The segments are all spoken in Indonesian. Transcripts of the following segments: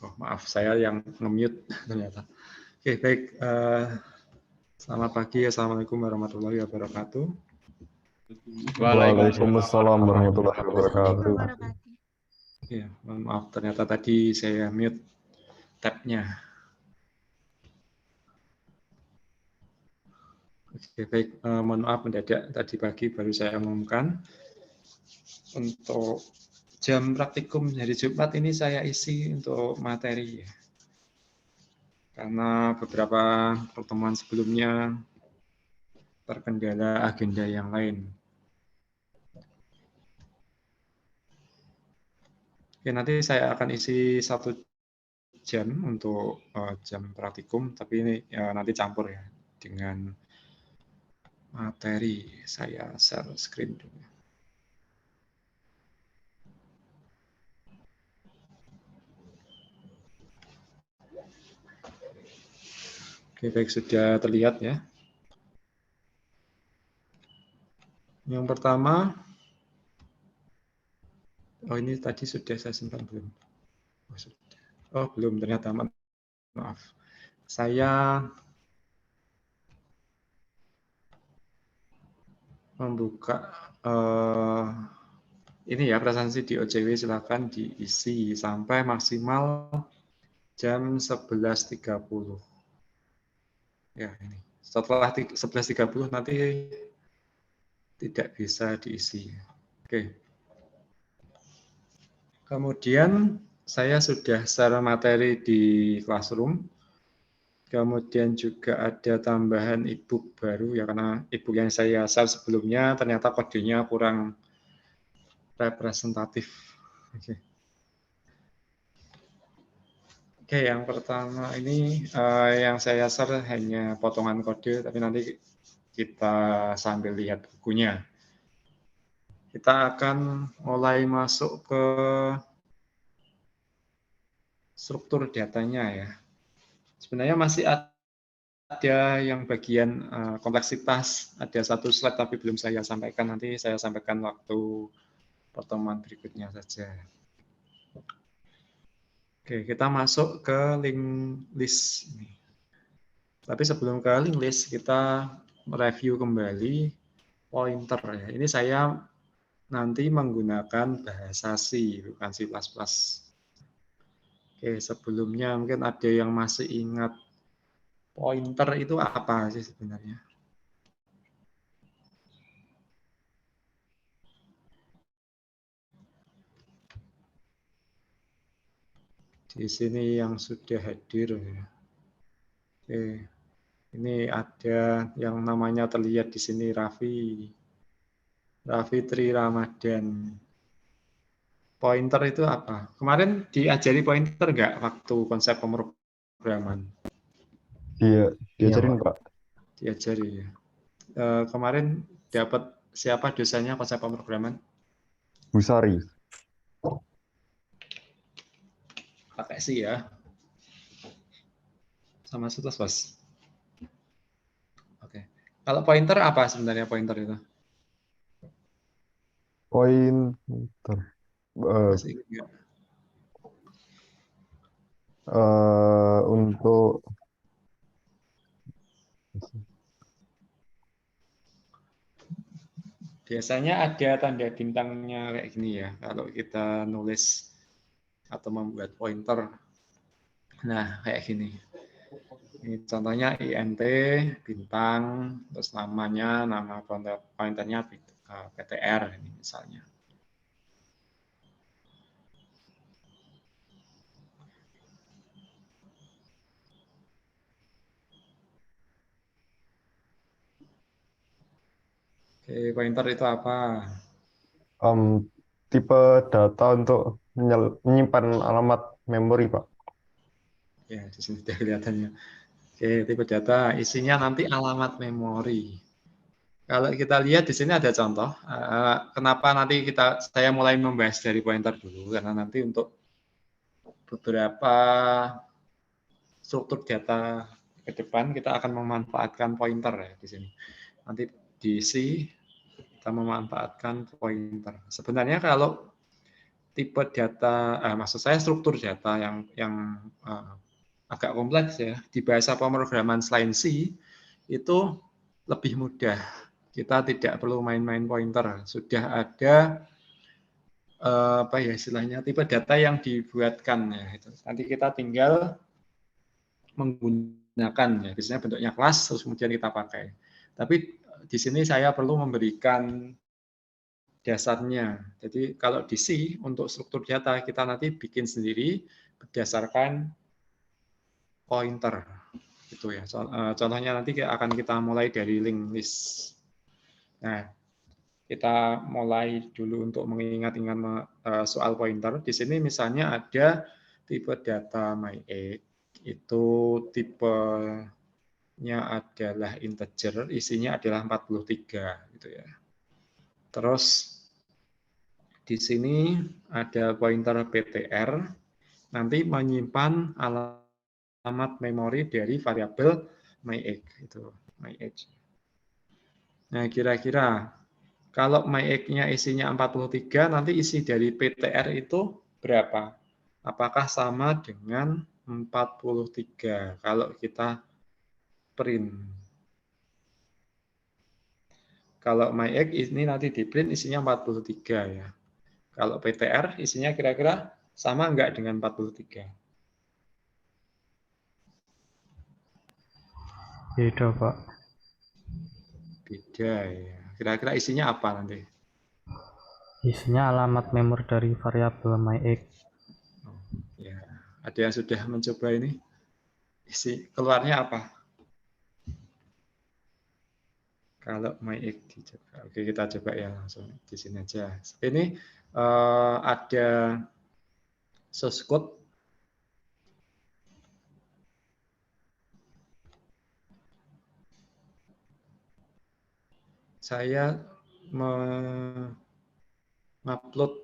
Oh, maaf, saya yang nge-mute ternyata. Oke, baik. Selamat pagi. Assalamualaikum warahmatullahi wabarakatuh. Waalaikumsalam warahmatullahi wabarakatuh. Ya, mohon maaf, ternyata tadi saya mute tab-nya. Oke, baik. Mohon maaf mendadak tadi pagi baru saya umumkan. Untuk jam praktikum hari Jumat ini saya isi untuk materi ya. Karena beberapa pertemuan sebelumnya terkendala agenda yang lain. Oke, nanti saya akan isi 1 jam untuk jam praktikum, tapi ini nanti campur ya dengan materi. Saya share screen dulu. Oke, baik, sudah terlihat ya. Yang pertama, oh ini tadi sudah saya simpan belum? Oh, sudah. Oh, belum ternyata, maaf. Saya membuka ini ya, presensi di OJW, silakan diisi sampai maksimal jam 11.30. Ya, ini. Setelah 11.30 nanti tidak bisa diisi. Oke. Kemudian saya sudah share materi di Classroom. Kemudian juga ada tambahan e-book baru ya, karena e-book yang saya share sebelumnya ternyata kodenya kurang representatif. Oke. Oke, yang pertama ini yang saya share hanya potongan kode, tapi nanti kita sambil lihat bukunya. Kita akan mulai masuk ke struktur datanya ya. Sebenarnya masih ada yang bagian kompleksitas, ada 1 slide tapi belum saya sampaikan, nanti saya sampaikan waktu pertemuan berikutnya saja. Oke, kita masuk ke link list ini. Tapi sebelum ke link list, kita mereview kembali pointer ya. Ini saya nanti menggunakan bahasa C, bukan C++. Oke, sebelumnya mungkin ada yang masih ingat pointer itu apa sih sebenarnya? Di sini yang sudah hadir ya. Oke. Ini ada yang namanya terlihat di sini Raffi Tri Ramadan. Pointer itu apa? Kemarin diajari pointer nggak waktu konsep pemrograman? Iya, diajarin Pak. Pak. Diajari ya. Kemarin dapat siapa dosennya konsep pemrograman? Busari. Pakai sih ya. Sama sutas, Bos. Oke. Kalau pointer apa sebenarnya pointer itu? Pointer. Masih ingat nggak? Untuk Biasanya ada tanda bintangnya kayak gini ya, kalau kita nulis atau membuat pointer. Nah, kayak gini. Ini contohnya INT, bintang, terus namanya, nama pointernya PTR ini misalnya. Oke, pointer itu apa? tipe data untuk menyimpan alamat memori Pak. Ya, di sini sudah kelihatannya. Oke, tipe data isinya nanti alamat memori. Kalau kita lihat di sini ada contoh. Kenapa nanti saya mulai membahas dari pointer dulu, karena nanti untuk beberapa struktur data ke depan kita akan memanfaatkan pointer ya di sini. Nanti di C kita memanfaatkan pointer. Sebenarnya kalau tipe data, maksud saya struktur data yang agak kompleks ya, di bahasa pemrograman selain C itu lebih mudah. Kita tidak perlu main-main pointer, sudah ada apa ya istilahnya tipe data yang dibuatkan ya. Nanti kita tinggal menggunakan ya, biasanya bentuknya kelas terus kemudian kita pakai. Tapi di sini saya perlu memberikan dasarnya. Jadi kalau di C untuk struktur data kita nanti bikin sendiri berdasarkan pointer gitu ya. Contohnya nanti akan kita mulai dari linked list. Nah, kita mulai dulu untuk mengingat-ingat soal pointer. Di sini misalnya ada tipe data myEgg, itu tipenya adalah integer, isinya adalah 43 gitu ya. Terus di sini ada pointer ptr, nanti menyimpan alamat memori dari variabel myEgg itu, myEgg. Nah, kira-kira kalau myEgg-nya isinya 43, nanti isi dari ptr itu berapa? Apakah sama dengan 43 kalau kita print? Kalau myEgg ini nanti di print isinya 43 ya. Kalau ptr isinya kira-kira sama enggak dengan 43? Beda, Pak. Beda ya. Kira-kira isinya apa nanti? Isinya alamat memori dari variabel myEgg. Oh, ya. Ada yang sudah mencoba ini? Isi keluarnya apa? Kalau myEgg dicoba. Oke, kita coba ya langsung di sini aja. Ini ada source code. Saya mengupload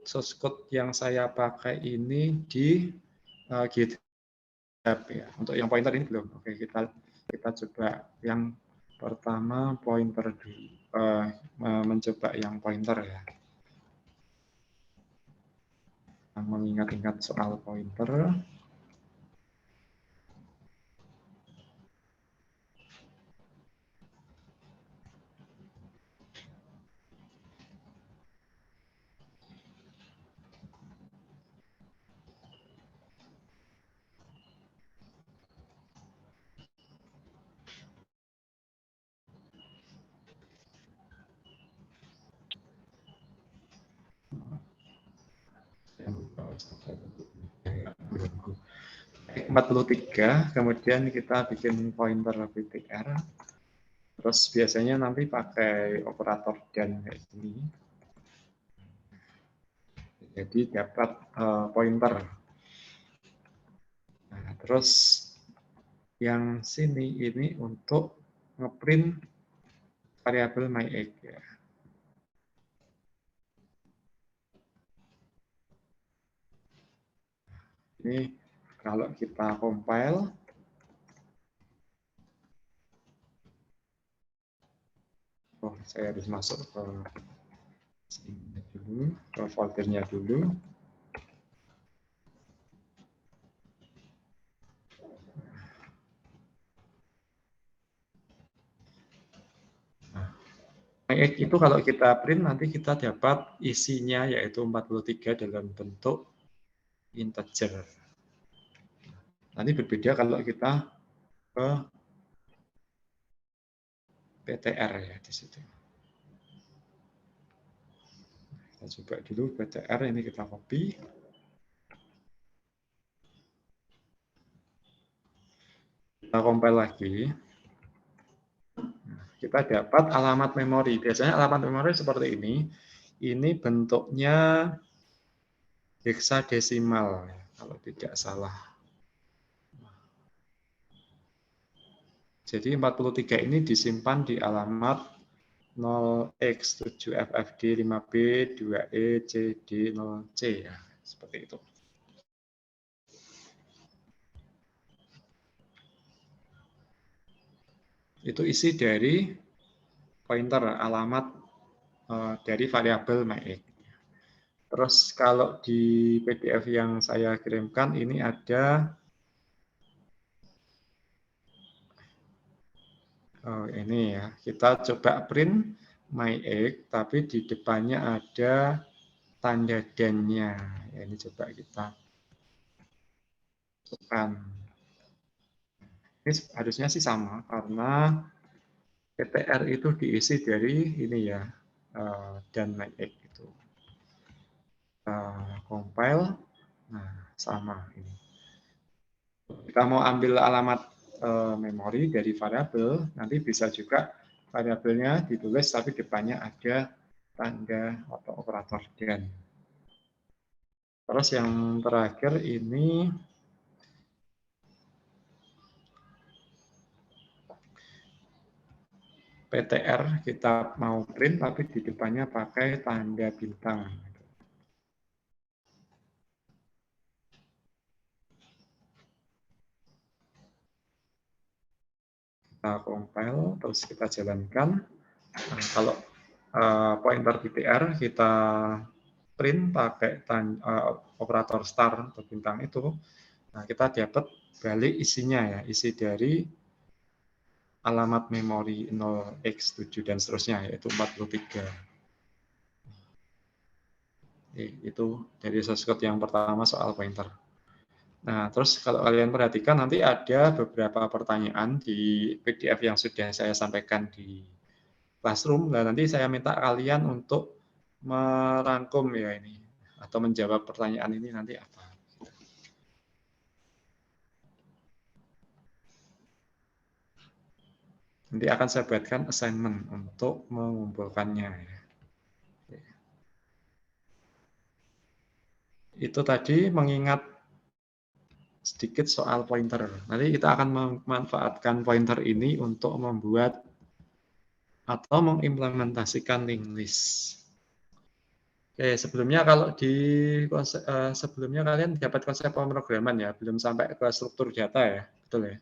source code yang saya pakai ini di GitHub ya. Untuk yang pointer ini belum. Oke, kita coba yang pertama pointer dulu. Mencoba yang pointer ya. Mengingat-ingat soal pointer. Yang 43, kemudian kita bikin pointer ptr. Terus biasanya nanti pakai operator dan kayak gini. Jadi dapat pointer. Nah, terus yang sini ini untuk ngeprint variabel myEgg ya. Ini kalau kita compile, saya harus masuk ke sini dulu, ke foldernya dulu. myEgg itu kalau kita print nanti kita dapat isinya yaitu 43 dalam bentuk integer. Nanti berbeda kalau kita ke ptr ya di situ. Kita coba dulu ptr ini kita copy. Kita compile lagi. Kita dapat alamat memori. Biasanya alamat memori seperti ini. Ini bentuknya heksadesimal kalau tidak salah. Jadi 43 ini disimpan di alamat 0x7ffd5b2ecd0c ya, seperti itu. Itu isi dari pointer alamat dari variabel myEgg. Terus kalau di PDF yang saya kirimkan ini ada ini ya. Kita coba print myEgg, tapi di depannya ada tanda dan-nya. Ya, ini coba kita masukkan. Ini harusnya sih sama karena PTR itu diisi dari ini ya, dan myEgg itu. Compile, nah sama ini. Kita mau ambil alamat memori dari variabel, nanti bisa juga variabelnya ditulis tapi depannya ada tanda atau operator dan. Terus yang terakhir ini PTR kita mau print tapi di depannya pakai tanda bintang. Kita compile, terus kita jalankan. Nah, kalau pointer PTR kita print pakai operator star atau bintang itu, nah kita dapat balik isinya ya, isi dari alamat memori 0x7 dan seterusnya, yaitu 43. Itu dari source code yang pertama soal pointer. Nah, terus kalau kalian perhatikan nanti ada beberapa pertanyaan di PDF yang sudah saya sampaikan di Classroom. Nah, nanti saya minta kalian untuk merangkum ya ini atau menjawab pertanyaan ini nanti apa. Nanti akan saya buatkan assignment untuk mengumpulkannya. Itu tadi mengingat sedikit soal pointer. Nanti kita akan memanfaatkan pointer ini untuk membuat atau mengimplementasikan linked list. Oke, sebelumnya kalau di sebelumnya kalian dapat konsep pemrograman ya, belum sampai ke struktur data ya, betul ya?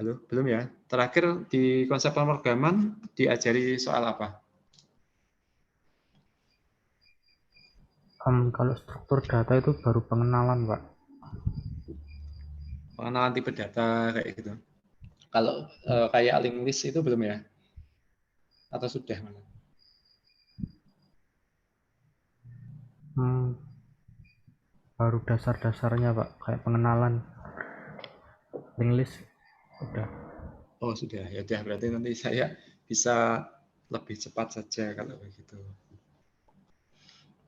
Halo, belum ya? Terakhir di konsep pemrograman diajari soal apa? Kalau struktur data itu baru pengenalan, Pak. Pengenalan tipe data kayak gitu. Kalau kayak linked list itu belum ya? Atau sudah malah? Baru dasar-dasarnya, Pak, kayak pengenalan. Linked list udah. Oh sudah, ya udah berarti nanti saya bisa lebih cepat saja kalau begitu.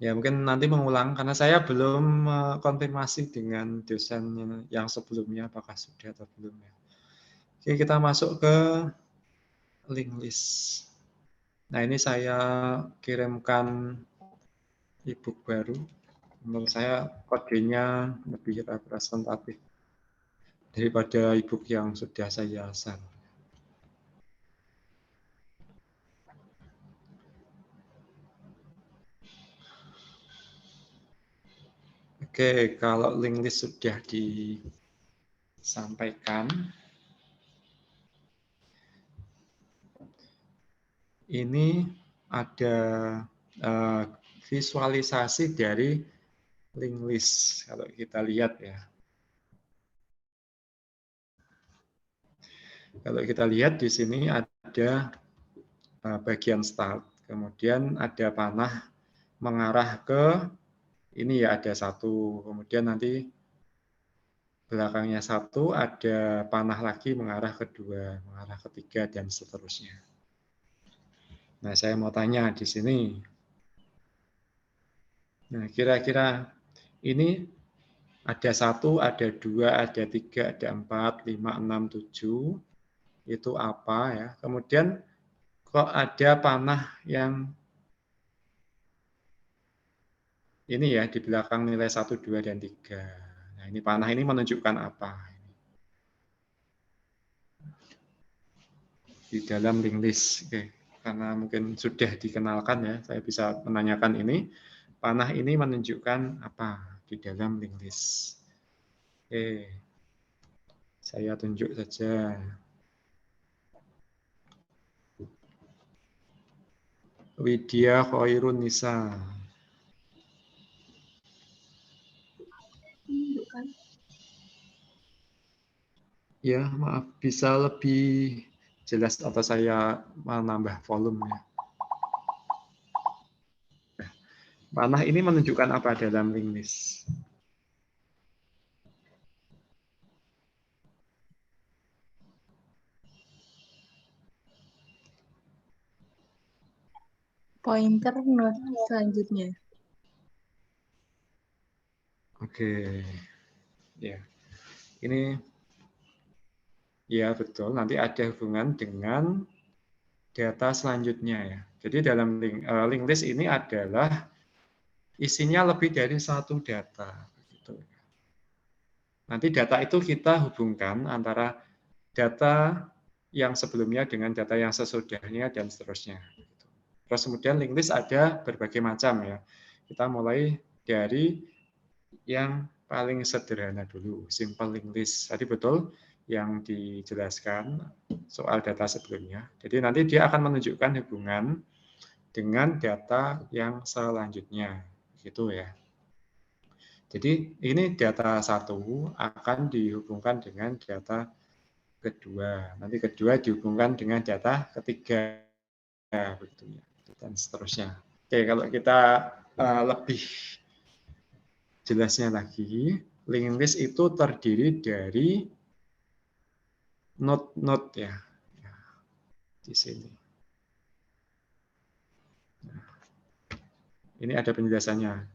Ya mungkin nanti mengulang karena saya belum konfirmasi dengan dosen yang sebelumnya apakah sudah atau belum ya. Oke, kita masuk ke linked list. Nah, ini saya kirimkan e-book baru. Menurut saya kodenya lebih representatif daripada e-book yang sudah saya share. Oke, kalau linked list sudah disampaikan, ini ada visualisasi dari linked list. Kalau kita lihat ya. Kalau kita lihat di sini ada bagian start, kemudian ada panah mengarah ke ini ya ada satu, kemudian nanti belakangnya satu ada panah lagi mengarah ke dua, mengarah ke tiga dan seterusnya. Nah, saya mau tanya di sini. Nah, kira-kira ini ada satu, ada dua, ada tiga, ada empat, lima, enam, tujuh. Itu apa ya? Kemudian kok ada panah yang ini ya di belakang nilai 1, 2, dan 3. Nah, ini panah ini menunjukkan apa? Di dalam linked list. Oke. Karena mungkin sudah dikenalkan ya, saya bisa menanyakan ini. Panah ini menunjukkan apa di dalam linked list. Oke. Saya tunjuk saja. Widya Khairun Nisa. Ya, maaf, bisa lebih jelas atau saya menambah volumenya. Panah ini menunjukkan apa dalam linked list? Pointer node selanjutnya. Oke, ya, ini ya betul. Nanti ada hubungan dengan data selanjutnya ya. Jadi dalam linked list ini adalah isinya lebih dari satu data. Nanti data itu kita hubungkan antara data yang sebelumnya dengan data yang sesudahnya dan seterusnya. Terus kemudian linked list ada berbagai macam ya. Kita mulai dari yang paling sederhana dulu, simple linked list. Tadi betul yang dijelaskan soal data sebelumnya. Jadi nanti dia akan menunjukkan hubungan dengan data yang selanjutnya, gitu ya. Jadi ini data satu akan dihubungkan dengan data kedua. Nanti kedua dihubungkan dengan data ketiga, begitu ya, dan seterusnya. Oke, kalau kita lebih jelasnya lagi, linked list itu terdiri dari node-node ya, di sini. Nah, ini ada penjelasannya.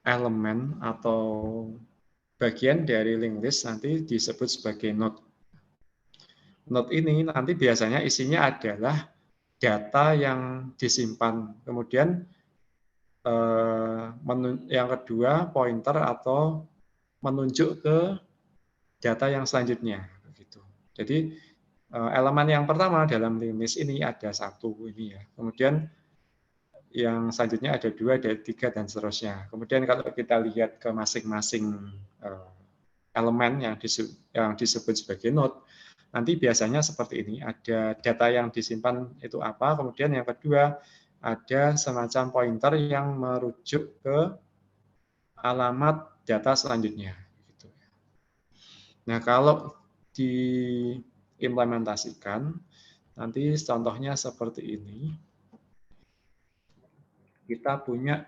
Elemen atau bagian dari linked list nanti disebut sebagai node. Node ini nanti biasanya isinya adalah data yang disimpan. Kemudian yang kedua pointer atau menunjuk ke data yang selanjutnya. Jadi elemen yang pertama dalam linked list ini ada satu ini ya. Kemudian yang selanjutnya ada 2, ada 3, dan seterusnya. Kemudian kalau kita lihat ke masing-masing elemen yang disebut sebagai node, nanti biasanya seperti ini. Ada data yang disimpan itu apa, kemudian yang kedua ada semacam pointer yang merujuk ke alamat data selanjutnya. Nah, kalau diimplementasikan, nanti contohnya seperti ini. Kita punya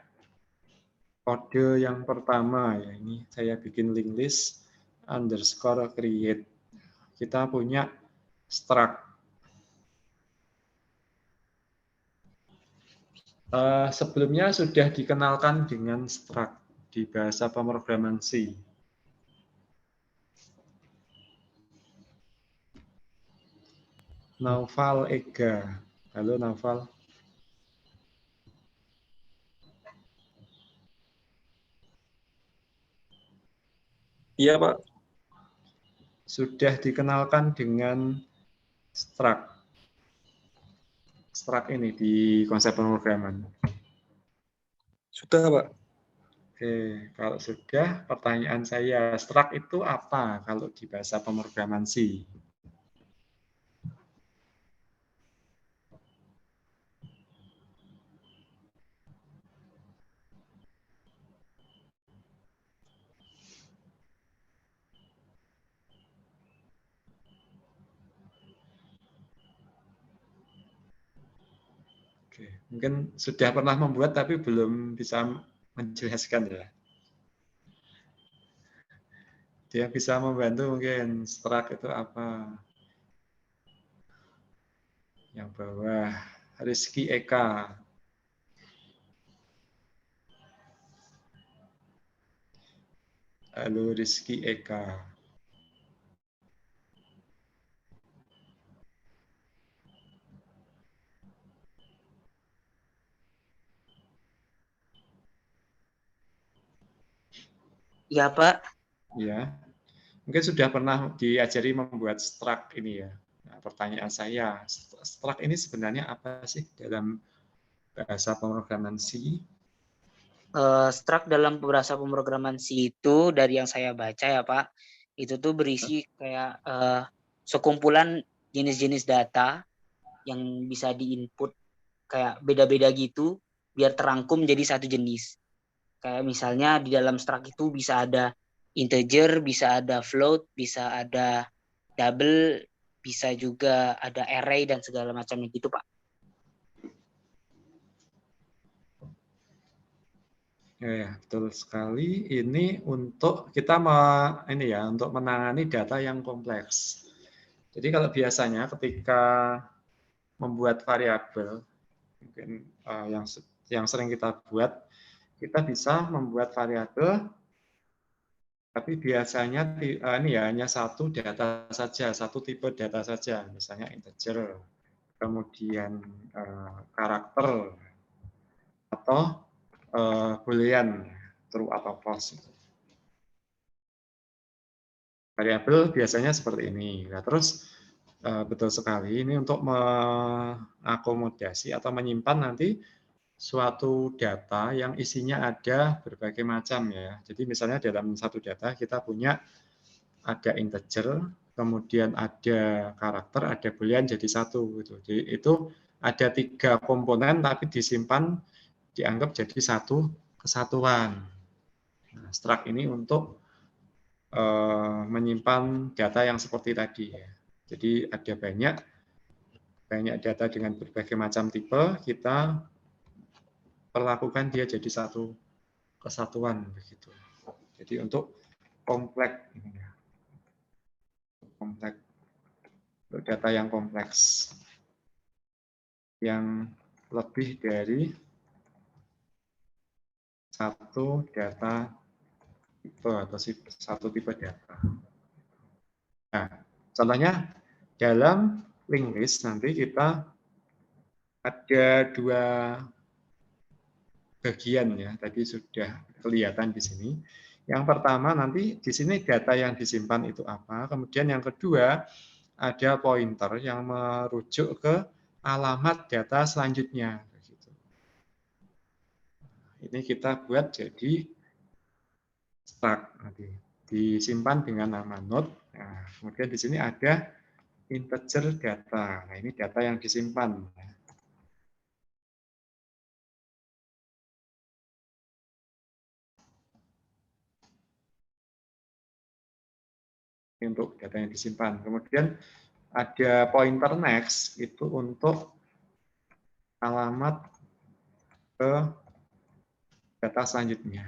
kode yang pertama ya, ini saya bikin linked list underscore create. Kita punya struct. Sebelumnya sudah dikenalkan dengan struct di bahasa pemrograman C. Naufal Ega. Halo Naufal. Iya, Pak. Sudah dikenalkan dengan struct. Struct ini di konsep pemrograman. Sudah, Pak. Oke, kalau sudah, pertanyaan saya, struct itu apa kalau di bahasa pemrograman C? Oke, mungkin sudah pernah membuat tapi belum bisa menjelaskan ya. Dia bisa membantu mungkin struct itu apa. Yang bawah, Rizky Eka. Halo Rizky Eka. Iya, Pak. Ya, mungkin sudah pernah diajari membuat struct ini ya. Nah, pertanyaan saya, struct ini sebenarnya apa sih dalam bahasa pemrograman C? struct dalam bahasa pemrograman C itu dari yang saya baca ya Pak, itu tuh berisi kayak sekumpulan jenis-jenis data yang bisa diinput kayak beda-beda gitu biar terangkum jadi satu jenis. Kayak misalnya di dalam struct itu bisa ada integer, bisa ada float, bisa ada double, bisa juga ada array dan segala macamnya gitu Pak. Ya, betul sekali. Ini untuk kita ini ya, untuk menangani data yang kompleks. Jadi kalau biasanya ketika membuat variabel, mungkin yang sering kita buat, kita bisa membuat variabel, tapi biasanya ini ya hanya satu data saja, satu tipe data saja, misalnya integer, kemudian karakter, atau boolean, true atau false. Variabel biasanya seperti ini. Nah, terus betul sekali ini untuk mengakomodasi atau menyimpan nanti suatu data yang isinya ada berbagai macam ya. Jadi misalnya dalam satu data kita punya ada integer, kemudian ada karakter, ada boolean jadi satu gitu. Jadi itu ada 3 komponen tapi disimpan dianggap jadi satu kesatuan. Nah, struct ini untuk menyimpan data yang seperti tadi ya. Jadi ada banyak data dengan berbagai macam tipe, kita perlakukan dia jadi satu kesatuan begitu. Jadi untuk kompleks untuk data yang kompleks yang lebih dari satu data tipe atau satu tipe data. Nah, contohnya dalam linked list nanti kita ada 2 bagian ya, tadi sudah kelihatan di sini. Yang pertama nanti di sini data yang disimpan itu apa, kemudian yang kedua ada pointer yang merujuk ke alamat data selanjutnya. Ini kita buat jadi struct nanti disimpan dengan nama node. Nah, kemudian di sini ada integer data. Nah, ini data yang disimpan. Ini untuk data yang disimpan. Kemudian ada pointer next itu untuk alamat ke data selanjutnya.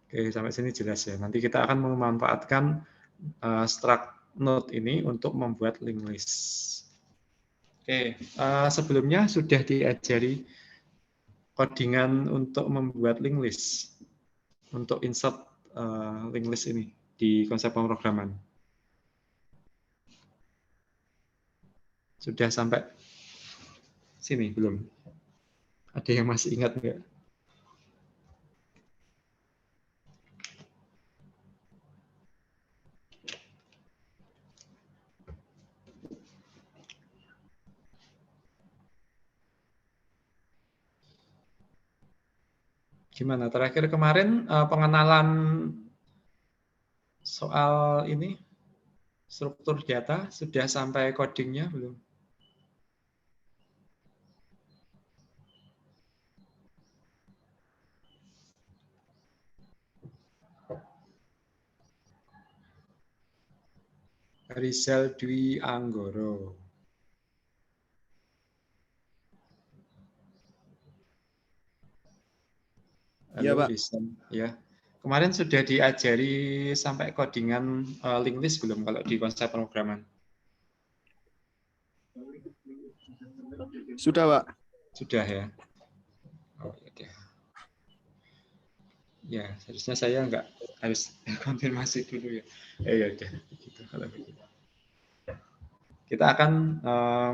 Oke, sampai sini jelas ya. Nanti kita akan memanfaatkan struct node ini untuk membuat linked list. Oke, sebelumnya sudah diajari codingan untuk membuat linked list, untuk insert linked list ini di konsep pemrograman. Sudah sampai sini belum? Ada yang masih ingat nggak? Gimana? Terakhir kemarin pengenalan soal ini struktur data sudah sampai codingnya belum? Rizal Dwi Anggoro. Halo, Iya, Pak. Rizal. Ya. Kemarin sudah diajari sampai codingan linked list belum kalau di konsep pemrograman? Sudah, Pak. Sudah ya. Oh, ya. Ya, seharusnya saya nggak harus konfirmasi dulu ya. Ya udah, begitu kalau begitu. Kita akan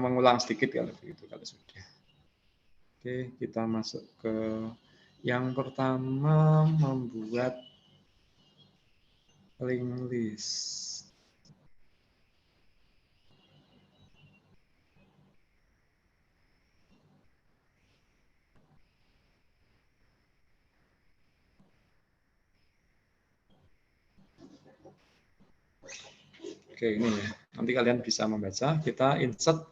mengulang sedikit kalau begitu kalau sudah. Oke, kita masuk ke yang pertama, membuat linked list. Oke, ini ya. Nanti kalian bisa membaca. Kita insert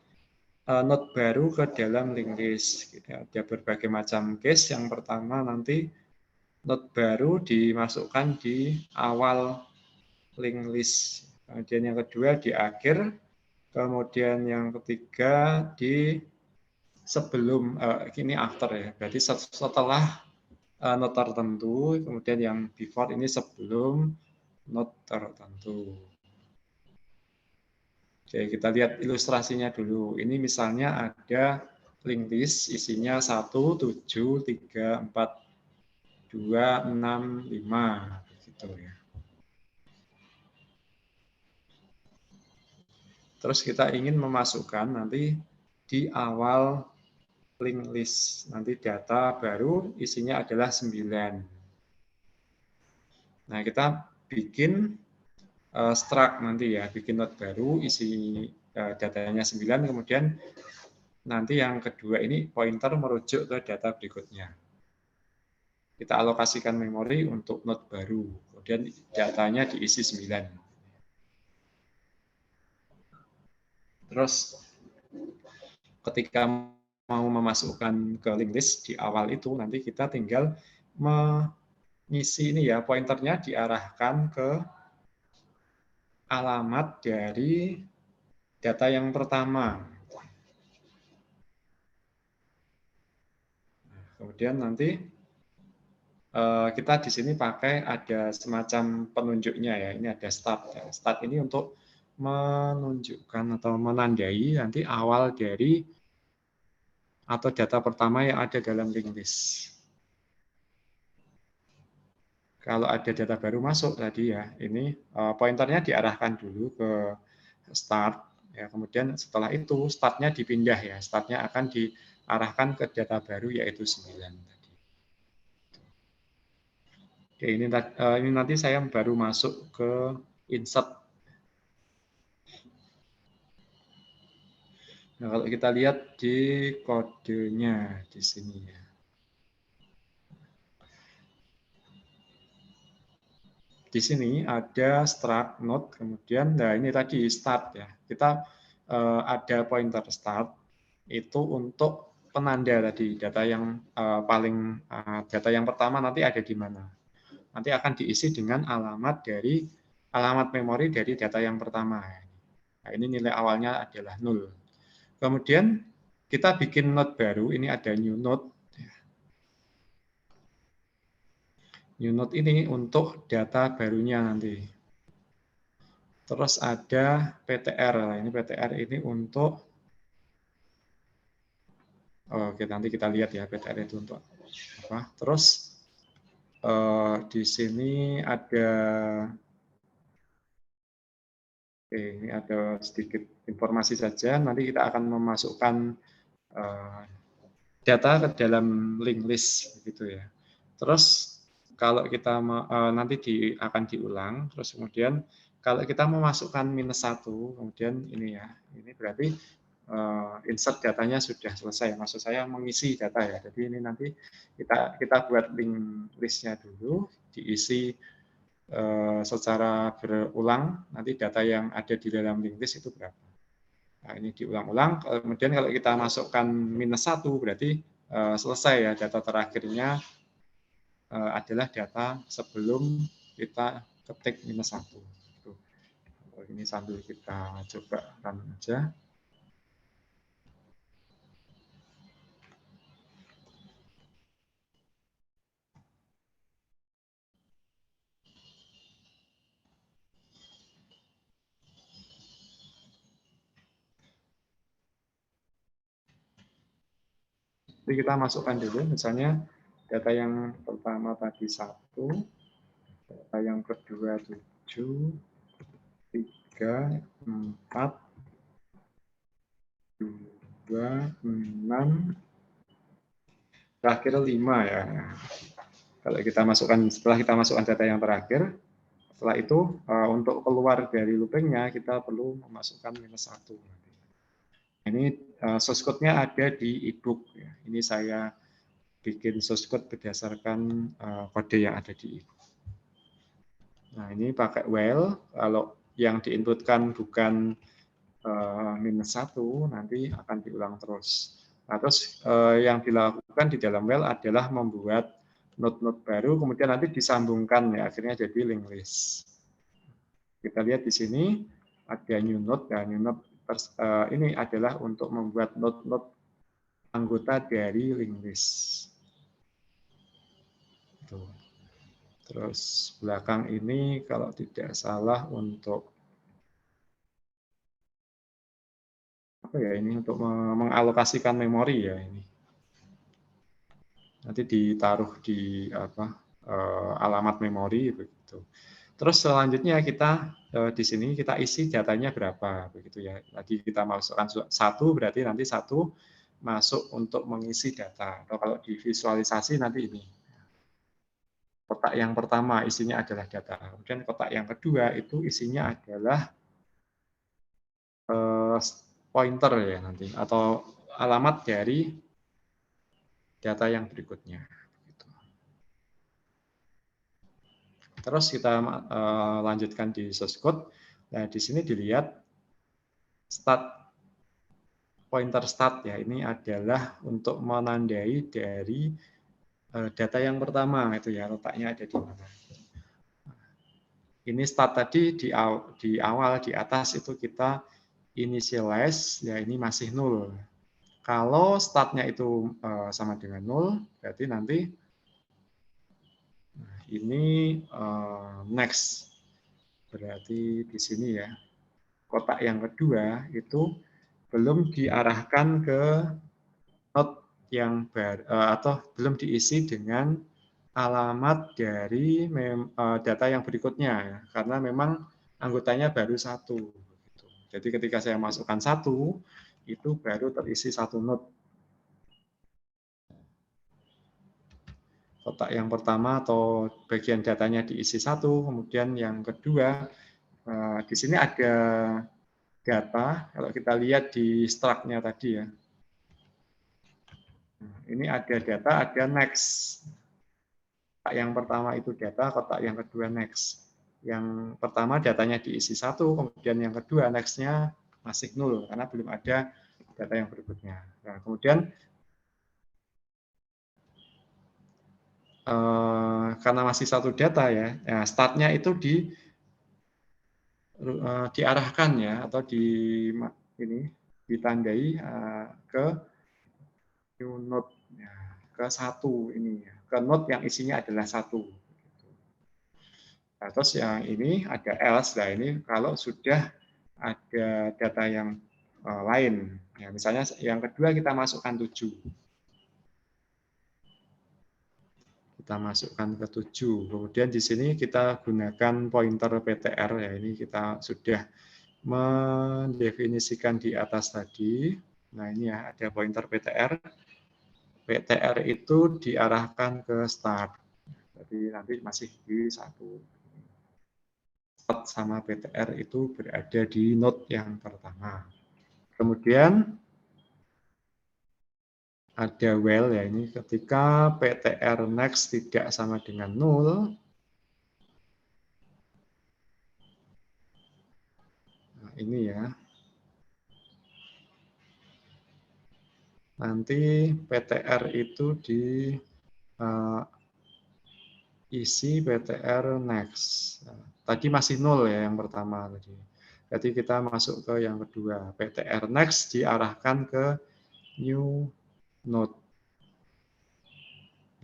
node baru ke dalam linked list. Ada berbagai macam case. Yang pertama nanti node baru dimasukkan di awal linked list. Kemudian yang kedua di akhir. Kemudian yang ketiga di sebelum, ini after ya. Berarti setelah node tertentu. Kemudian yang before ini sebelum node tertentu. Oke, kita lihat ilustrasinya dulu. Ini misalnya ada linked list isinya 1, 7, 3, 4, 2, 6, 5. Gitu ya. Terus kita ingin memasukkan nanti di awal linked list. Nanti data baru isinya adalah 9. Nah, kita bikin struct nanti ya, bikin node baru, isi datanya 9, kemudian nanti yang kedua ini pointer merujuk ke data berikutnya. Kita alokasikan memori untuk node baru, kemudian datanya diisi 9. Terus ketika mau memasukkan ke linked list di awal itu, nanti kita tinggal mengisi ini ya, pointernya diarahkan ke alamat dari data yang pertama. Kemudian nanti kita di sini pakai ada semacam penunjuknya ya. Ini ada start. Start ini untuk menunjukkan atau menandai nanti awal dari atau data pertama yang ada dalam linked list. Kalau ada data baru masuk tadi ya, ini pointernya diarahkan dulu ke start. Ya, kemudian setelah itu startnya dipindah ya, startnya akan diarahkan ke data baru yaitu 9 tadi. Oke, ini nanti saya baru masuk ke insert. Nah, kalau kita lihat di kodenya di sini ya. Di sini ada struct node, kemudian nah ini tadi start ya. Kita ada pointer start itu untuk penanda tadi data yang data yang pertama nanti ada di mana. Nanti akan diisi dengan alamat memori dari data yang pertama. Nah, ini nilai awalnya adalah 0. Kemudian kita bikin node baru, ini ada new node. New node ini untuk data barunya nanti. Terus ada PTR. Ini PTR ini untuk oke, nanti kita lihat ya PTR itu untuk apa. Terus di sini ada ini ada sedikit informasi saja. Nanti kita akan memasukkan data ke dalam linked list gitu ya. Terus kalau kita nanti akan diulang, terus kemudian kalau kita memasukkan -1, kemudian ini ya, ini berarti insert datanya sudah selesai. Maksud saya mengisi data ya. Jadi ini nanti kita buat linked listnya dulu, diisi secara berulang. Nanti data yang ada di dalam linked list itu berapa. Nah, ini diulang-ulang. Kemudian kalau kita masukkan -1 berarti selesai ya, data terakhirnya adalah data sebelum kita ketik -1. Ini sambil kita coba run aja. Jadi kita masukkan dulu, misalnya data yang pertama tadi 1, data yang kedua 7, 3, 4, 2, 6, terakhir 5 ya. Kalau kita masukkan, setelah kita masukkan data yang terakhir, setelah itu untuk keluar dari loopingnya kita perlu memasukkan -1. Ini source code-nya ada di ebook. Ini saya bikin source code berdasarkan kode yang ada di ebook. Nah, ini pakai while. Kalau yang diinputkan bukan -1, nanti akan diulang terus. Nah, terus yang dilakukan di dalam well adalah membuat node-node baru, kemudian nanti disambungkan ya, akhirnya jadi linked list. Kita lihat di sini ada new node, dan new node ini adalah untuk membuat node-node anggota dari linked list. Tuh. Terus belakang ini kalau tidak salah untuk apa ya, ini untuk mengalokasikan memori ya ini. Nanti ditaruh di alamat memori begitu. Terus selanjutnya kita di sini kita isi datanya berapa begitu ya. Tadi kita masukkan 1, berarti nanti 1 masuk untuk mengisi data. Atau kalau divisualisasi nanti ini. Kotak yang pertama isinya adalah data. Kemudian kotak yang kedua itu isinya adalah pointer ya nanti, atau alamat dari data yang berikutnya. Terus kita lanjutkan di source code. Nah, di sini dilihat pointer start ya, ini adalah untuk menandai dari data yang pertama itu ya, letaknya ada di mana. Ini start tadi di awal di atas itu kita initialize ya, ini masih 0. Kalau startnya itu sama dengan 0, berarti nanti ini next. Berarti di sini ya, kotak yang kedua itu belum diarahkan ke node yang baru, atau belum diisi dengan alamat dari data yang berikutnya ya, karena memang anggotanya baru 1. Jadi ketika saya masukkan 1, itu baru terisi 1 node. Kotak yang pertama atau bagian datanya diisi 1, kemudian yang kedua di sini ada data. Kalau kita lihat di struct-nya tadi ya, ini ada data, ada next. Kotak yang pertama itu data, kotak yang kedua next. Yang pertama datanya diisi 1, kemudian yang kedua next-nya masih 0 karena belum ada data yang berikutnya. Nah, kemudian karena masih 1 data ya, start-nya itu diarahkan ya, atau ditandai ke new node ya, ke 1 ini ya, ke node yang isinya adalah 1. Nah, terus yang ini ada else. Nah, ini kalau sudah ada data yang lain ya, misalnya yang kedua kita masukkan 7. Kita masukkan ke 7. Kemudian di sini kita gunakan pointer PTR ya, ini kita sudah mendefinisikan di atas tadi. Nah, ini ya ada pointer PTR. PTR itu diarahkan ke start. Jadi nanti masih di 1. Start sama PTR itu berada di node yang pertama. Kemudian ada while ya, ini ketika PTR next tidak sama dengan 0. Nah, ini ya. Nanti PTR itu isi PTR next. Tadi masih 0 ya yang pertama tadi. Jadi kita masuk ke yang kedua. PTR next diarahkan ke new node.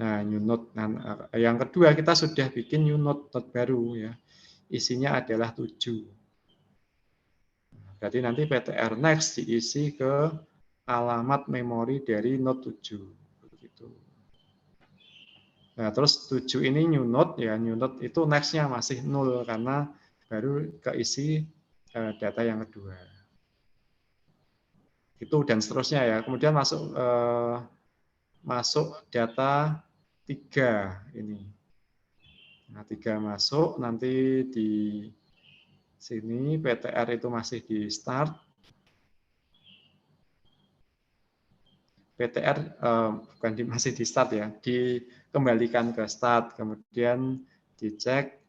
Nah, new node. Nah, yang kedua kita sudah bikin new node baru ya. Isinya adalah 7. Jadi nanti PTR next diisi ke alamat memori dari node 7. Begitu. Nah, terus 7 ini new node ya, new node itu next-nya masih 0 karena baru keisi data yang kedua. Itu dan seterusnya ya. Kemudian masuk data 3 ini. Nah, 3 masuk, nanti di sini PTR itu masih di start. PTR bukan masih di start ya, dikembalikan ke start, kemudian dicek.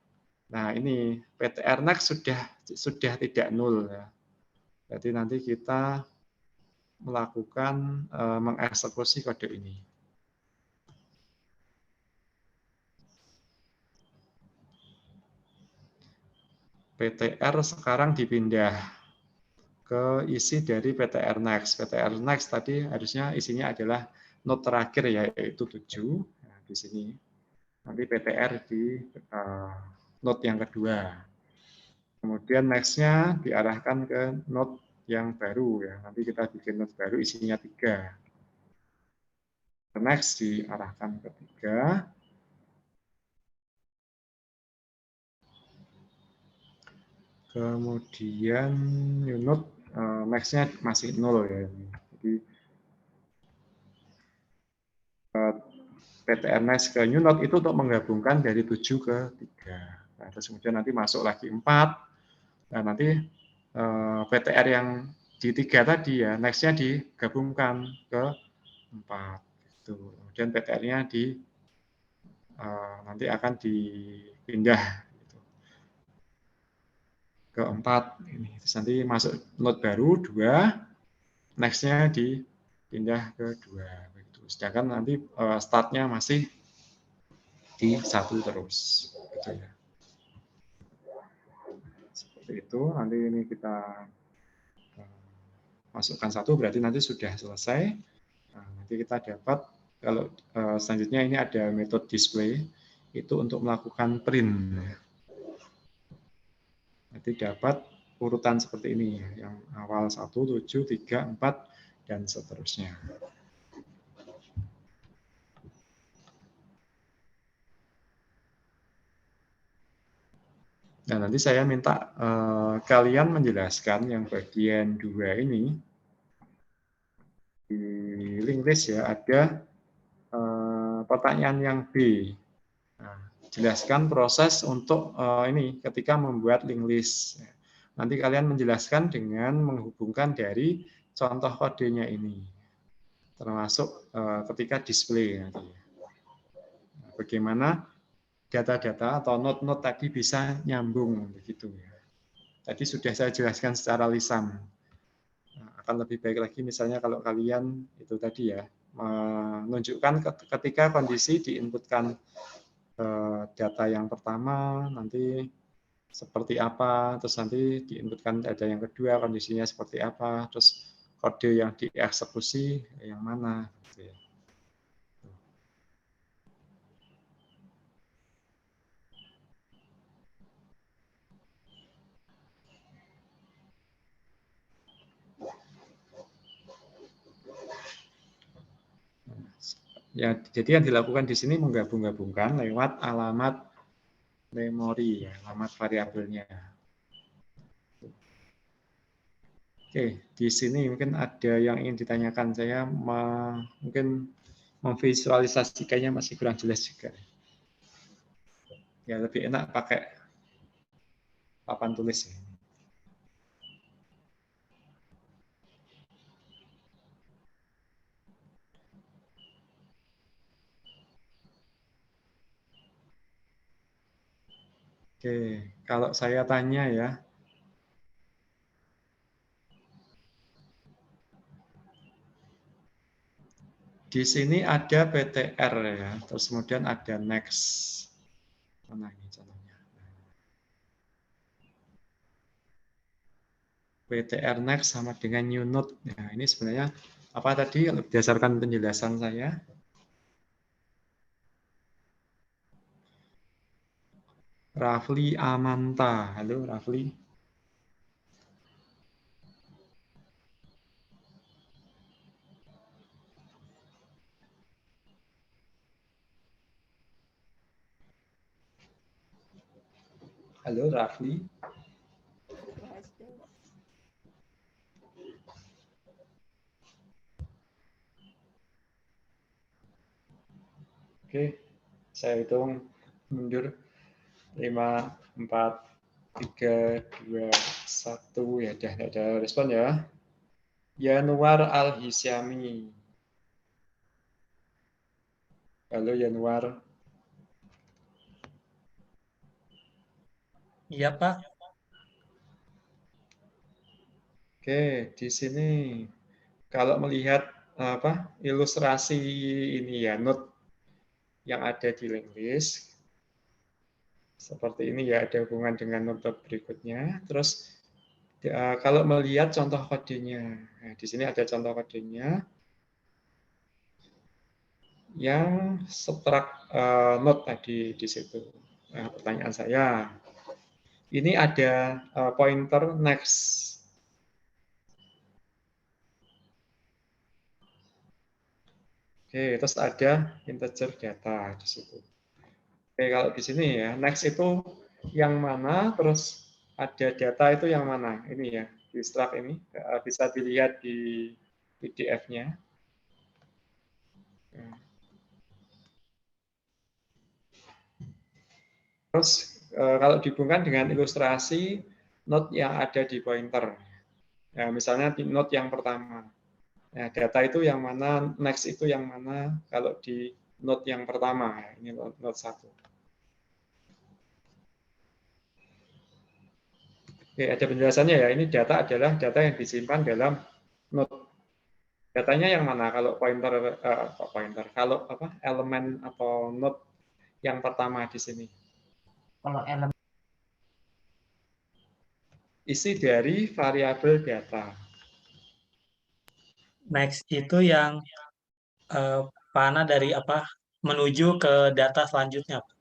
Nah, ini PTR next sudah tidak nol ya. Jadi nanti kita melakukan mengeksekusi kode ini. PTR sekarang dipindah ke isi dari PTR next. PTR next tadi harusnya isinya adalah node terakhir ya, yaitu 7. Nah, di sini nanti PTR di node yang kedua. Kemudian next-nya diarahkan ke node yang baru ya. Nanti kita bikin node baru isinya 3. Next diarahkan ke 3. Kemudian new node next-nya masih 0 ya. Jadi PTR next ke new node itu untuk menggabungkan dari 7 ke 3. Nah, terus kemudian nanti masuk lagi 4. Nah, nanti PTR yang di 3 tadi ya, next-nya digabungkan ke 4. Gitu. Kemudian PTR-nya nanti akan dipindah gitu, ke 4. Ini. Terus nanti masuk node baru 2, next-nya dipindah ke 2. Begitu. Sedangkan nanti start-nya masih di 1 terus. Gitu ya. Seperti itu, nanti ini kita masukkan 1, berarti nanti sudah selesai. Nah, nanti kita dapat, kalau selanjutnya ini ada metode display, itu untuk melakukan print. Nanti dapat urutan seperti ini, yang awal 1, 7, 3, 4, dan seterusnya. Nah, nanti saya minta kalian menjelaskan yang bagian 2 ini. Di link list ya, ada pertanyaan yang B. Nah, jelaskan proses untuk ini ketika membuat link list. Nanti kalian menjelaskan dengan menghubungkan dari contoh kodenya ini, termasuk ketika display nanti. Bagaimana data-data atau node-node tadi bisa nyambung begitu ya. Tadi sudah saya jelaskan secara lisan. Nah, akan lebih baik lagi misalnya kalau kalian itu tadi ya, menunjukkan ketika kondisi diinputkan data yang pertama nanti seperti apa, terus nanti diinputkan data yang kedua kondisinya seperti apa, terus kode yang dieksekusi yang mana gitu ya. Ya, jadi yang dilakukan di sini menggabung-gabungkan lewat alamat memori, ya, alamat variabelnya. Oke, di sini mungkin ada yang ingin ditanyakan. Saya mungkin memvisualisasikannya masih kurang jelas juga. Ya, lebih enak pakai papan tulis. Oke, kalau saya tanya ya, di sini ada PTR ya, terus kemudian ada next. Mana ini contohnya? PTR next sama dengan new node. Nah, ini sebenarnya apa tadi berdasarkan penjelasan saya? Rafli Amanta. Halo Rafli. Halo Rafli. Oke, saya hitung mundur 5, 4, 3, 2, 1. Ya, udah nggak ada respon ya. Yanuar Al-Hisyami. Halo Yanuar. Iya, Pak. Oke, di sini kalau melihat apa ilustrasi ini ya, note yang ada di linked list seperti ini ya, ada hubungan dengan note berikutnya. Terus kalau melihat contoh kodenya, nah, di sini ada contoh kodenya yang subtract note tadi di situ. Nah, pertanyaan saya, ini ada pointer next. Oke, terus ada integer data di situ. Oke, kalau di sini ya, next itu yang mana, terus ada data itu yang mana. Ini ya, di struct ini bisa dilihat di PDF-nya. Terus kalau dihubungkan dengan ilustrasi note yang ada di pointer. Ya, misalnya di note yang pertama. Ya, data itu yang mana, next itu yang mana kalau di note yang pertama. Ya, ini note 1. Oke, ada penjelasannya ya. Ini data adalah data yang disimpan dalam note. Datanya yang mana? Kalau pointer, kalau apa elemen atau note yang pertama di sini. Kalau elemen Isi dari variabel data. Next itu yang panah dari apa menuju ke data selanjutnya, Pak.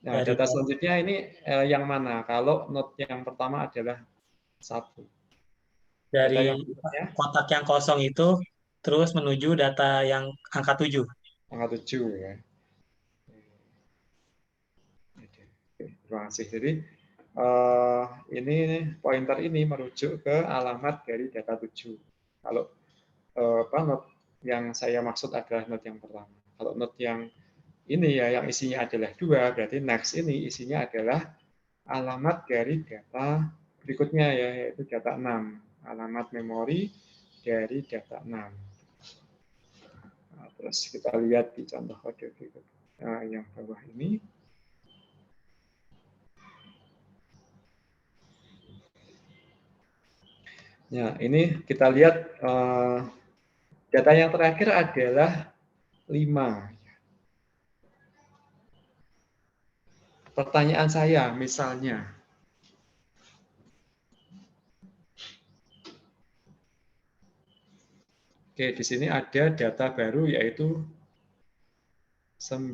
Nah, Dari data selanjutnya ini yang mana? Kalau note yang pertama adalah 1. Data yang berikutnya kotak yang kosong itu terus menuju data yang angka 7. angka 7 ya. Oke, terima kasih. Jadi ini pointer ini merujuk ke alamat dari data 7. Kalau apa note yang saya maksud adalah note yang pertama. Kalau note yang ini ya yang isinya adalah 2, berarti next ini isinya adalah alamat dari data berikutnya ya, yaitu data 6. Alamat memori dari data 6. Nah, terus kita lihat di contoh kode berikut yang bawah ini. Ya, ini kita lihat data yang terakhir adalah 5. Pertanyaan saya, misalnya, oke, di sini ada data baru yaitu 9.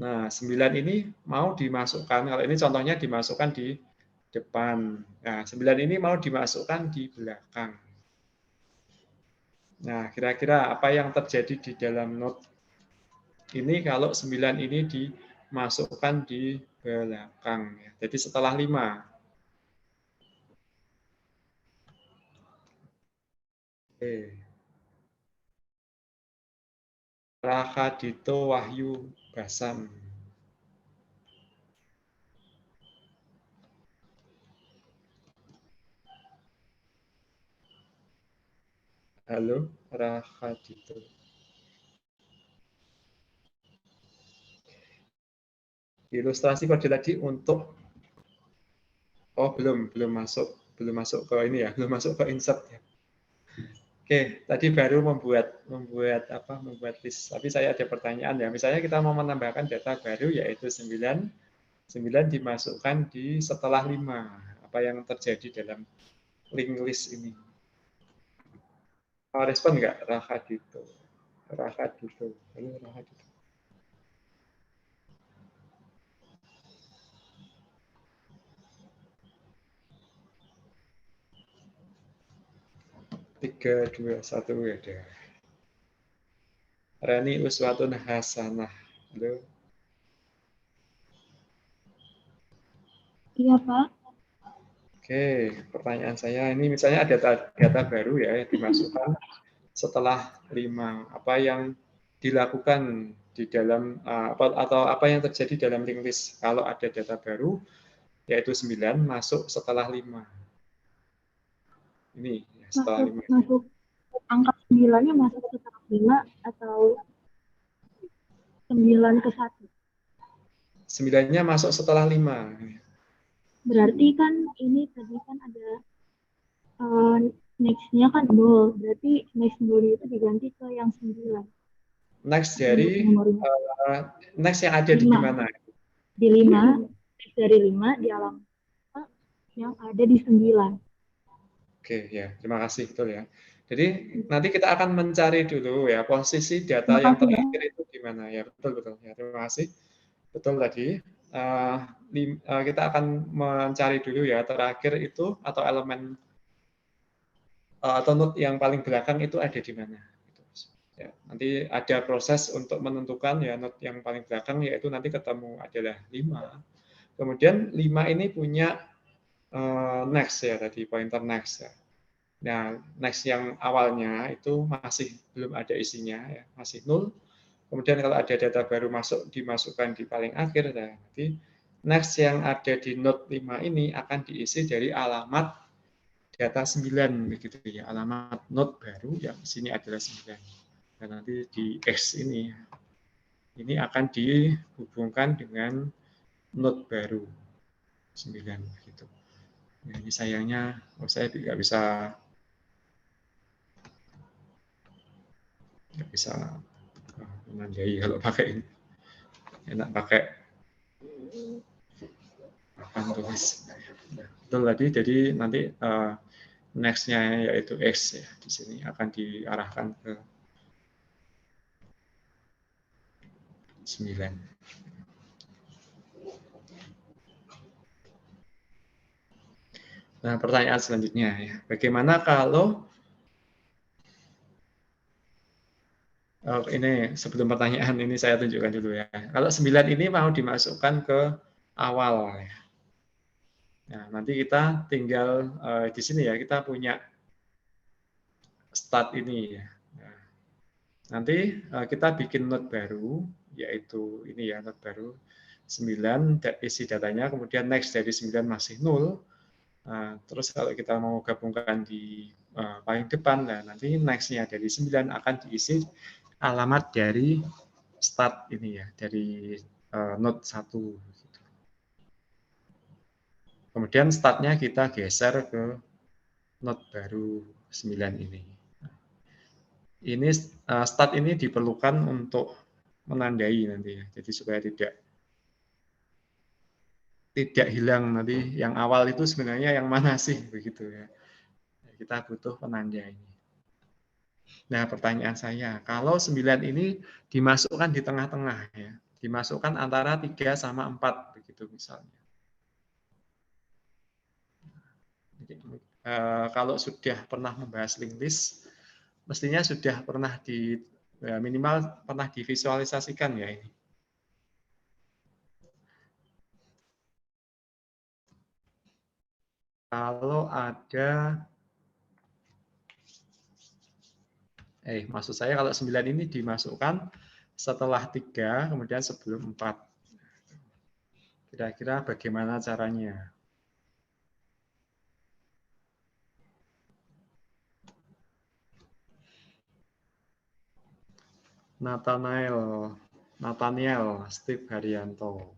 Nah, 9 ini mau dimasukkan, kalau ini contohnya dimasukkan di depan. Nah, 9 ini mau dimasukkan di belakang. Nah, kira-kira apa yang terjadi di dalam note ini kalau 9 ini dimasukkan di belakang. Jadi setelah 5. Oke. Rakadito Wahyu Basam. Halo, Rakadito. Ilustrasi kode tadi untuk belum masuk ke ini ya, belum masuk ke insert ya. Oke, tadi baru membuat list. Tapi saya ada pertanyaan ya. Misalnya kita mau menambahkan data baru yaitu 9 dimasukkan di setelah 5. Apa yang terjadi dalam linked list ini? Mau respon nggak, Rakadito? Halo, Rakadito. 3, 2, 1 ada. Rani Uswatun Hasanah. Halo. Iya, Pak. Oke, pertanyaan saya ini misalnya ada data baru ya yang dimasukkan setelah 5. Apa yang dilakukan di dalam atau apa yang terjadi dalam linked list kalau ada data baru yaitu 9 masuk setelah 5. Ini ya, setelah 5. Masuk angka 9-nya masuk setelah 5 atau 9 ke 1? 9-nya masuk setelah 5. Berarti kan ini tadi kan ada next-nya kan 0. Berarti next 0 itu diganti ke yang 9. Next Untuk dari memorinya. next yang ada di 5. mana? Di 5, next dari 5 di alamat yang ada di 9. Oke, ya, terima kasih, betul ya. Jadi nanti kita akan mencari dulu ya posisi data Terima yang kasih ya. terakhir itu di mana ya, betul ya. Terima kasih, betul tadi. Kita akan mencari dulu ya terakhir itu atau elemen atau node yang paling belakang itu ada di mana. Ya, nanti ada proses untuk menentukan ya node yang paling belakang yaitu nanti ketemu adalah 5. Kemudian 5 ini punya next ya tadi pointer next ya. Nah, next yang awalnya itu masih belum ada isinya ya, masih 0. Kemudian kalau ada data baru masuk dimasukkan di paling akhir ya. Nanti next yang ada di node 5 ini akan diisi dari alamat data 9 begitu ya, alamat node baru yang sini adalah 9. Dan nanti di X ini akan dihubungkan dengan node baru 9 gitu. Nah, ini sayangnya saya tidak bisa menandai kalau pakai ini. Enak pakai papan tulis. Betul tadi, jadi nanti next-nya yaitu X ya di sini akan diarahkan ke 9. Nah, pertanyaan selanjutnya ya, bagaimana kalau ini sebelum pertanyaan ini saya tunjukkan dulu ya. Kalau 9 ini mau dimasukkan ke awal ya. Nah, nanti kita tinggal di sini ya, kita punya start ini ya. Nah, nanti kita bikin node baru, yaitu ini ya, node baru 9, isi datanya, kemudian next dari 9 masih 0. Terus kalau kita mau gabungkan di paling depan, nah nanti next-nya dari 9 akan diisi alamat dari start ini ya, dari node 1. Kemudian start-nya kita geser ke node baru 9 ini. Ini start ini diperlukan untuk menandai nanti ya, jadi supaya tidak hilang nanti yang awal itu sebenarnya yang mana sih begitu ya. Kita butuh penanda ini. Nah, pertanyaan saya, kalau 9 ini dimasukkan di tengah-tengah ya, dimasukkan antara 3 sama 4 begitu misalnya. Jadi, kalau sudah pernah membahas linked list, mestinya sudah pernah minimal pernah divisualisasikan ya ini. Kalau ada maksud saya kalau 9 ini dimasukkan setelah 3 kemudian sebelum 4. Kira-kira bagaimana caranya? Nathaniel Steve Haryanto.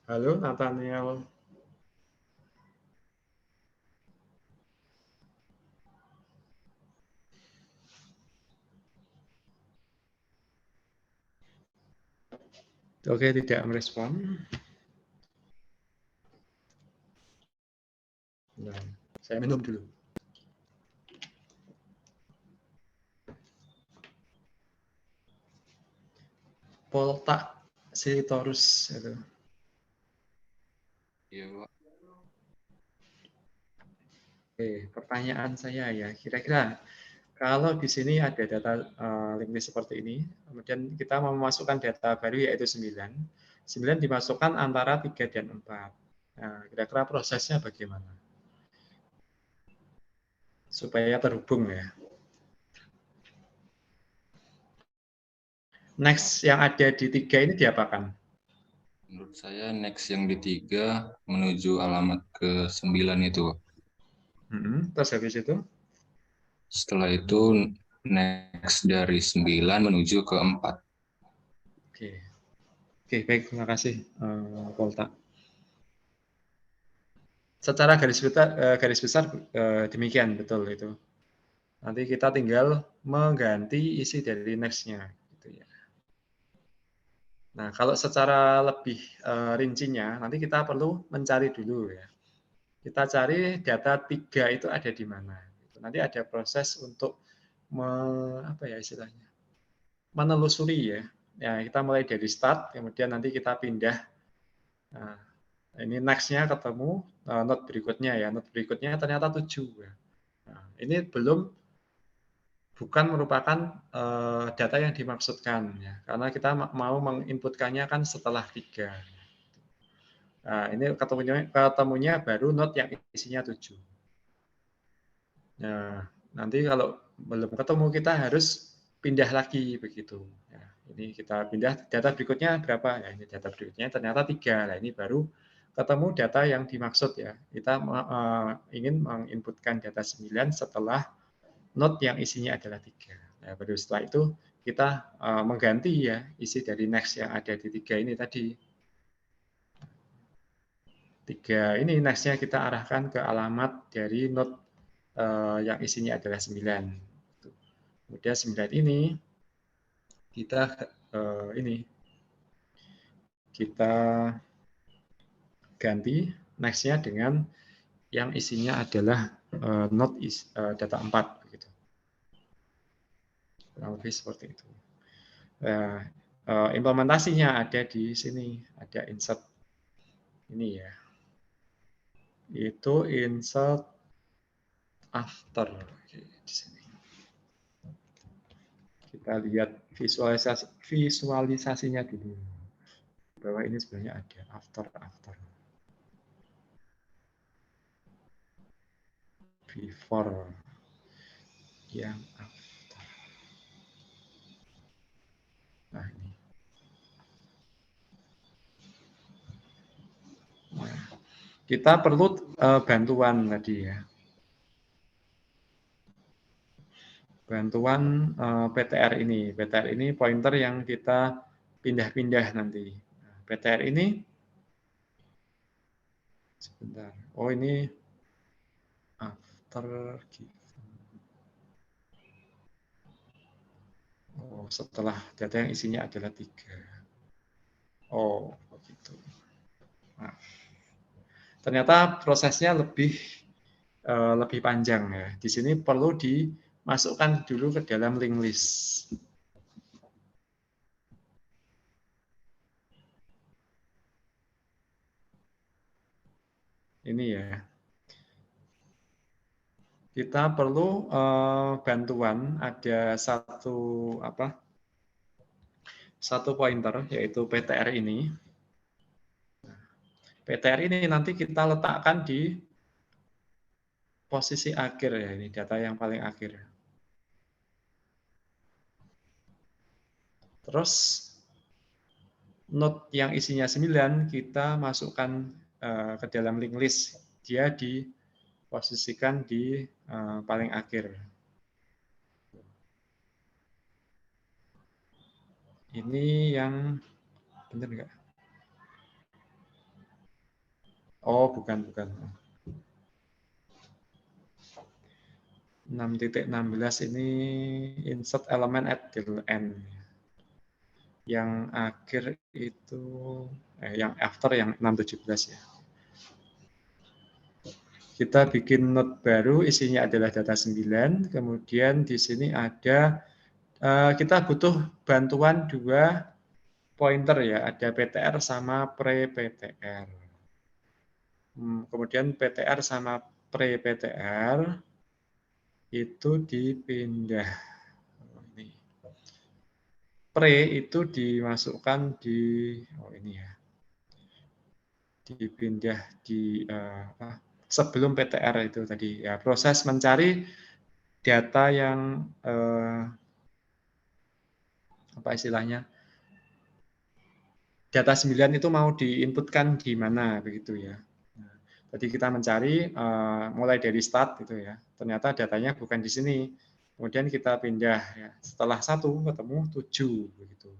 Halo Nathaniel. Oke, tidak merespon. Nah, saya minum dulu. Polta Sitorus itu. Oke, pertanyaan saya ya, kira-kira kalau di sini ada data linked list seperti ini, kemudian kita mau memasukkan data baru yaitu 9. 9 dimasukkan antara 3 dan 4. Nah, kira-kira prosesnya bagaimana? Supaya terhubung ya. Next yang ada di 3 ini diapakan? Menurut saya next yang di 3 menuju alamat ke 9 itu. Terus habis itu? Setelah itu next dari 9 menuju ke 4. Oke. Oke, baik, terima kasih Polta. Secara garis besar demikian, betul itu. Nanti kita tinggal mengganti isi dari next-nya. Gitu ya. Nah, kalau secara lebih rincinya, nanti kita perlu mencari dulu ya. Kita cari data 3 itu ada di mana. Nanti ada proses untuk apa ya istilahnya, menelusuri ya. Ya, kita mulai dari start, kemudian nanti kita pindah. Nah, ini next-nya ketemu, node berikutnya ya. Node berikutnya ternyata 7. Ya. Nah, ini bukan merupakan data yang dimaksudkan ya, karena kita mau menginputkannya kan setelah 3. Nah, ini ketemunya baru node yang isinya 7. Nah, nanti kalau belum ketemu kita harus pindah lagi begitu. Ya, ini kita pindah data berikutnya berapa? Ya, ini data berikutnya ternyata 3. Nah, ini baru ketemu data yang dimaksud ya. Kita ingin menginputkan data 9 setelah node yang isinya adalah 3. Nah, baru setelah itu kita mengganti ya isi dari next yang ada di 3 ini tadi. 3 ini next-nya kita arahkan ke alamat dari node yang isinya adalah 9. Kemudian 9 ini kita ganti next-nya dengan yang isinya adalah node data 4 begitu. Kurang lebih seperti itu. Implementasinya ada di sini, ada insert ini ya. Itu insert after di sini. Kita lihat visualisasinya dulu. Bahwa ini sebenarnya ada after. Before yang after. Nah, ini. Nah, kita perlu bantuan tadi ya. Bantuan PTR ini. PTR ini pointer yang kita pindah-pindah nanti. Nah, PTR ini sebentar. Oh, ini after given. Oh, setelah data yang isinya adalah 3. Oh, begitu. Nah, ternyata prosesnya lebih panjang ya. Di sini perlu dimasukkan dulu ke dalam link list. Ini ya. Kita perlu bantuan, ada satu pointer yaitu PTR ini. PTR ini nanti kita letakkan di posisi akhir ya, ini data yang paling akhir. Terus node yang isinya 9 kita masukkan ke dalam link list. Dia diposisikan di paling akhir. Ini yang benar nggak? Oh, bukan. 6.16 ini insert element at the end. Yang akhir itu yang after yang 6.17 ya. Kita bikin node baru, isinya adalah data 9. Kemudian di sini ada kita butuh bantuan 2 pointer ya, ada PTR sama pre-PTR. Kemudian PTR sama pre-PTR itu dipindah. Ini. Pre itu dimasukkan di ini ya. Dipindah di sebelum PTR itu tadi ya, proses mencari data yang apa istilahnya, data 9 itu mau diinputkan di mana begitu ya. Nah, jadi kita mencari mulai dari start gitu ya. Ternyata datanya bukan di sini. Kemudian kita pindah ya. Setelah 1 ketemu 7 begitu.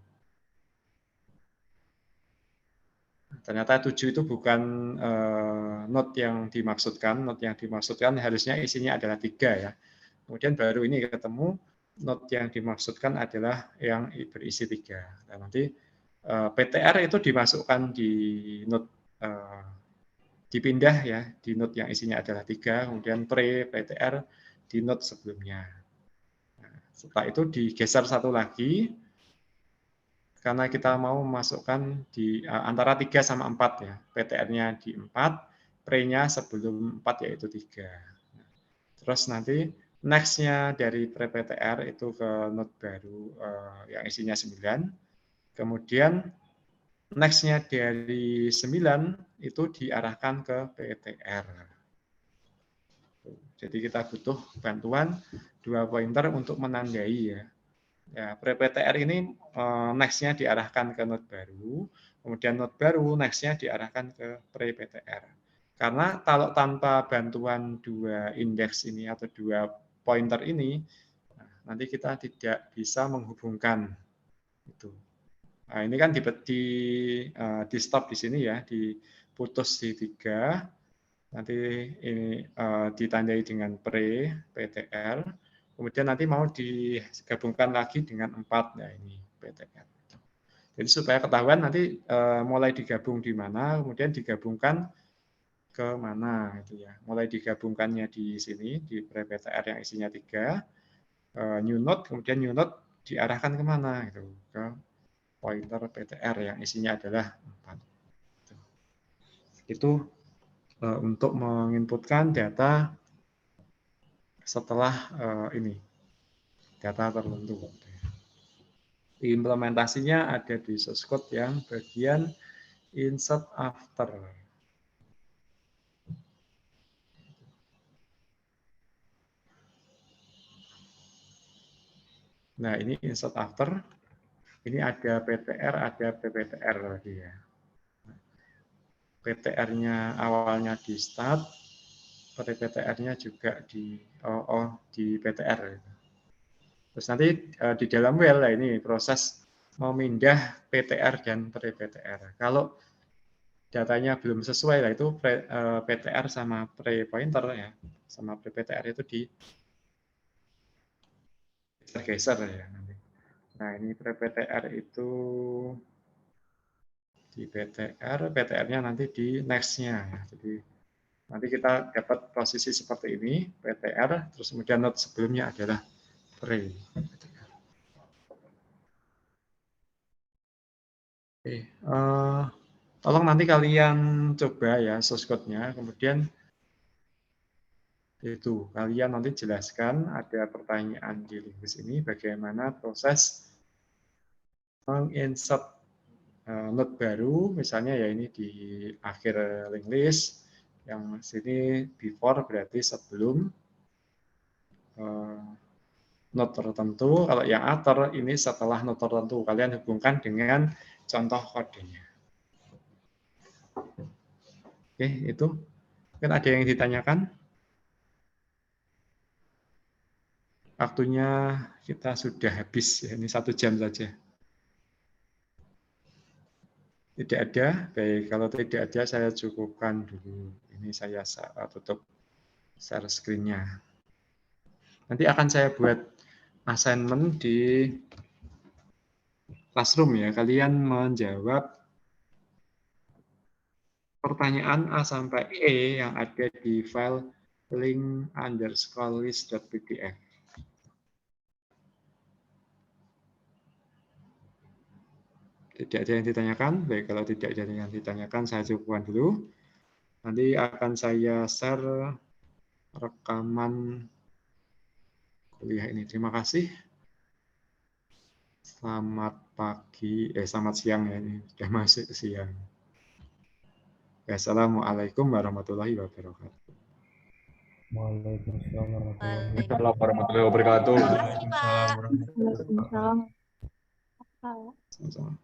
Ternyata 7 itu bukan node yang dimaksudkan. Node yang dimaksudkan harusnya isinya adalah 3 ya. Kemudian baru ini ketemu node yang dimaksudkan adalah yang berisi 3. Nah, nanti PTR itu dimasukkan di node dipindah ya di node yang isinya adalah 3, kemudian PTR di node sebelumnya. Nah, setelah itu digeser satu lagi karena kita mau memasukkan di antara 3 sama 4 ya. PTR-nya di 4, pre-nya sebelum 4 yaitu 3. Terus nanti next-nya dari pre-PTR itu ke node baru yang isinya 9. Kemudian next-nya dari 9 itu diarahkan ke PTR. Jadi kita butuh bantuan 2 pointer untuk menandai ya. Ya, pre-PTR ini next-nya diarahkan ke node baru, kemudian node baru next-nya diarahkan ke pre-PTR. Karena kalau tanpa bantuan 2 indeks ini atau 2 pointer ini, nanti kita tidak bisa menghubungkan itu. Nah, ini kan di stop di sini ya, diputus di 3, nanti ini ditandai dengan PTR, kemudian nanti mau digabungkan lagi dengan 4, ya ini PTR. Jadi supaya ketahuan nanti mulai digabung di mana, kemudian digabungkan ke mana gitu ya. Mulai digabungkannya di sini di PTR yang isinya 3, new node, kemudian new node diarahkan kemana gitu, ke pointer PTR yang isinya adalah 4. Itu untuk menginputkan data setelah ini data tertentu. Implementasinya ada di source code yang bagian insert after. Nah, ini insert after. Ini ada PTR, ada PPTR lagi ya. PTR-nya awalnya di start, PTR-nya juga di PTR. Terus nanti di dalam well ini proses memindah PTR dan pre-PTR. Kalau datanya belum sesuai lah itu PTR sama pre-pointer ya, sama pre-PTR itu geser ya nanti. Nah, ini pre-PTR itu di PTR-nya nanti di next-nya ya. Jadi nanti kita dapat posisi seperti ini, PTR, terus kemudian node sebelumnya adalah pre. Oke, tolong nanti kalian coba ya source code-nya, kemudian itu kalian nanti jelaskan ada pertanyaan di linguist ini bagaimana proses menginsert node baru, misalnya ya ini di akhir linked list, yang sini before berarti sebelum node tertentu, kalau yang after ini setelah node tertentu, kalian hubungkan dengan contoh kodenya. Oke, itu mungkin ada yang ditanyakan? Waktunya kita sudah habis, ya, ini 1 jam saja. Tidak ada, baik. Kalau tidak ada, saya cukupkan dulu. Ini saya tutup share screen-nya. Nanti akan saya buat assignment di Classroom ya. Kalian menjawab pertanyaan A sampai E yang ada di file link_list.pdf. Tidak ada yang ditanyakan? Baik, kalau tidak ada yang ditanyakan, saya cukupkan dulu. Nanti akan saya share rekaman kuliah ini. Terima kasih. Selamat pagi, selamat siang ya, ini sudah masuk siang. Assalamualaikum warahmatullahi wabarakatuh. Waalaikumsalam warahmatullahi wabarakatuh. Waalaikumsalam. Sama-sama.